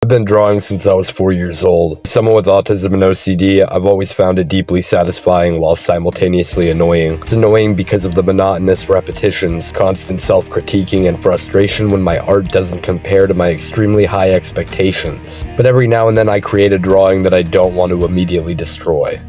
I've been drawing since I was 4 years old. As someone with autism and OCD, I've always found it deeply satisfying while simultaneously annoying. It's annoying because of the monotonous repetitions, constant self-critiquing, and frustration when my art doesn't compare to my extremely high expectations. But every now and then I create a drawing that I don't want to immediately destroy.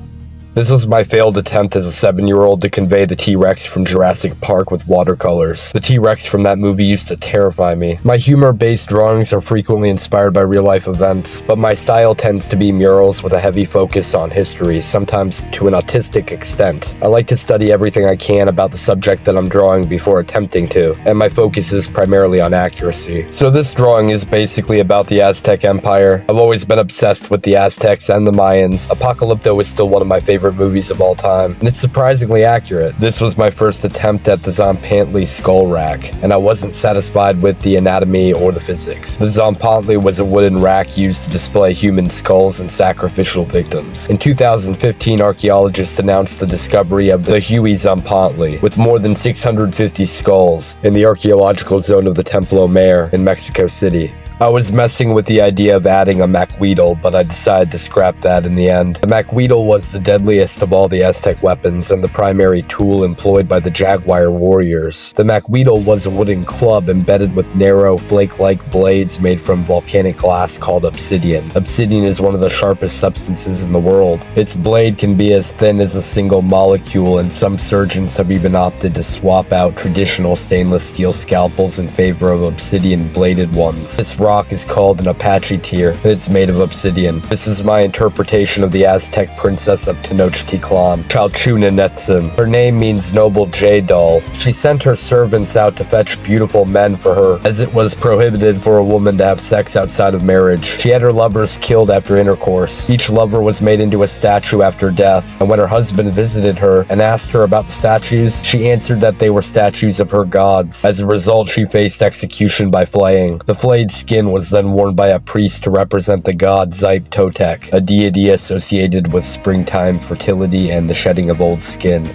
This was my failed attempt as a 7-year-old to convey the T-Rex from Jurassic Park with watercolors. The T-Rex from that movie used to terrify me. My humor-based drawings are frequently inspired by real-life events, but my style tends to be murals with a heavy focus on history, sometimes to an autistic extent. I like to study everything I can about the subject that I'm drawing before attempting to, and my focus is primarily on accuracy. So this drawing is basically about the Aztec Empire. I've always been obsessed with the Aztecs and the Mayans. Apocalypto is still one of my favorite movies of all time, and it's surprisingly accurate. This was my first attempt at the Zompantli skull rack, and I wasn't satisfied with the anatomy or the physics. The Zompantli was a wooden rack used to display human skulls and sacrificial victims. In 2015, archaeologists announced the discovery of the Huey Zompantli, with more than 650 skulls, in the archaeological zone of the Templo Mayor in Mexico City. I was messing with the idea of adding a macuitl, but I decided to scrap that in the end. The macuitl was the deadliest of all the Aztec weapons and the primary tool employed by the Jaguar warriors. The macuitl was a wooden club embedded with narrow, flake-like blades made from volcanic glass called obsidian. Obsidian is one of the sharpest substances in the world. Its blade can be as thin as a single molecule, and some surgeons have even opted to swap out traditional stainless steel scalpels in favor of obsidian-bladed ones. This rock is called an Apache tear, and it's made of obsidian. This is my interpretation of the Aztec princess of Tenochtitlan, Chalchunanetzin. Her name means noble jade doll. She sent her servants out to fetch beautiful men for her, as it was prohibited for a woman to have sex outside of marriage. She had her lovers killed after intercourse. Each lover was made into a statue after death, and when her husband visited her and asked her about the statues, she answered that they were statues of her gods. As a result, she faced execution by flaying. The flayed skin was then worn by a priest to represent the god Zype Totec, a deity associated with springtime fertility and the shedding of old skin.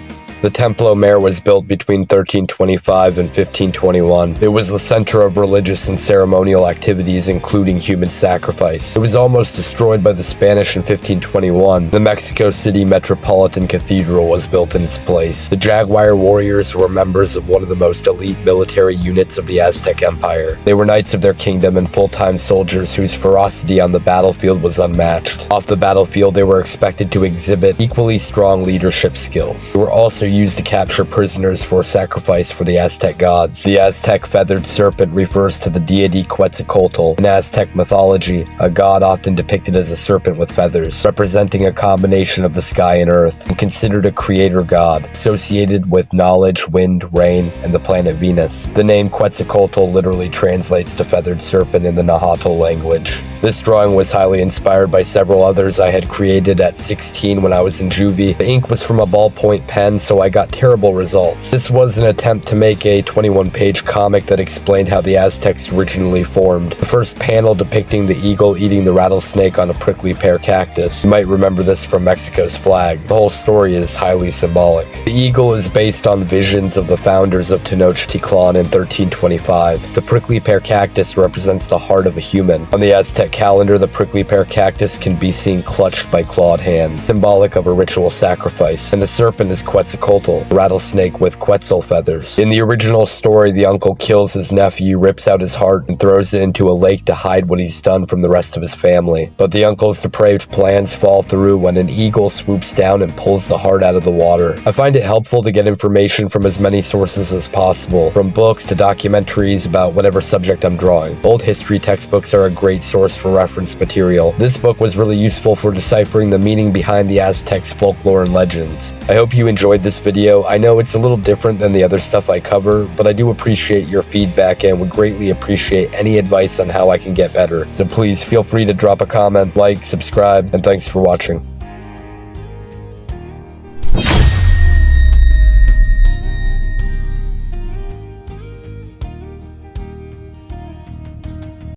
The Templo Mayor was built between 1325 and 1521. It was the center of religious and ceremonial activities, including human sacrifice. It was almost destroyed by the Spanish in 1521. The Mexico City Metropolitan Cathedral was built in its place. The Jaguar warriors were members of one of the most elite military units of the Aztec Empire. They were knights of their kingdom and full-time soldiers whose ferocity on the battlefield was unmatched. Off the battlefield, they were expected to exhibit equally strong leadership skills. They were also used to capture prisoners for sacrifice for the Aztec gods. The Aztec feathered serpent refers to the deity Quetzalcoatl. In Aztec mythology, a god often depicted as a serpent with feathers, representing a combination of the sky and earth, and considered a creator god, associated with knowledge, wind, rain, and the planet Venus. The name Quetzalcoatl literally translates to feathered serpent in the Nahuatl language. This drawing was highly inspired by several others I had created at 16 when I was in juvie. The ink was from a ballpoint pen, so I got terrible results. This was an attempt to make a 21-page comic that explained how the Aztecs originally formed. The first panel depicting the eagle eating the rattlesnake on a prickly pear cactus. You might remember this from Mexico's flag. The whole story is highly symbolic. The eagle is based on visions of the founders of Tenochtitlan in 1325. The prickly pear cactus represents the heart of a human. On the Aztec calendar, the prickly pear cactus can be seen clutched by clawed hands, symbolic of a ritual sacrifice, and the serpent is Quetzalcoatl, a rattlesnake with quetzal feathers. In the original story, the uncle kills his nephew, rips out his heart, and throws it into a lake to hide what he's done from the rest of his family. But the uncle's depraved plans fall through when an eagle swoops down and pulls the heart out of the water. I find it helpful to get information from as many sources as possible, from books to documentaries about whatever subject I'm drawing. Old history textbooks are a great source for reference material. This book was really useful for deciphering the meaning behind the Aztecs' folklore and legends. I hope you enjoyed this video. I know it's a little different than the other stuff I cover, but I do appreciate your feedback and would greatly appreciate any advice on how I can get better. So please feel free to drop a comment, like, subscribe, and thanks for watching.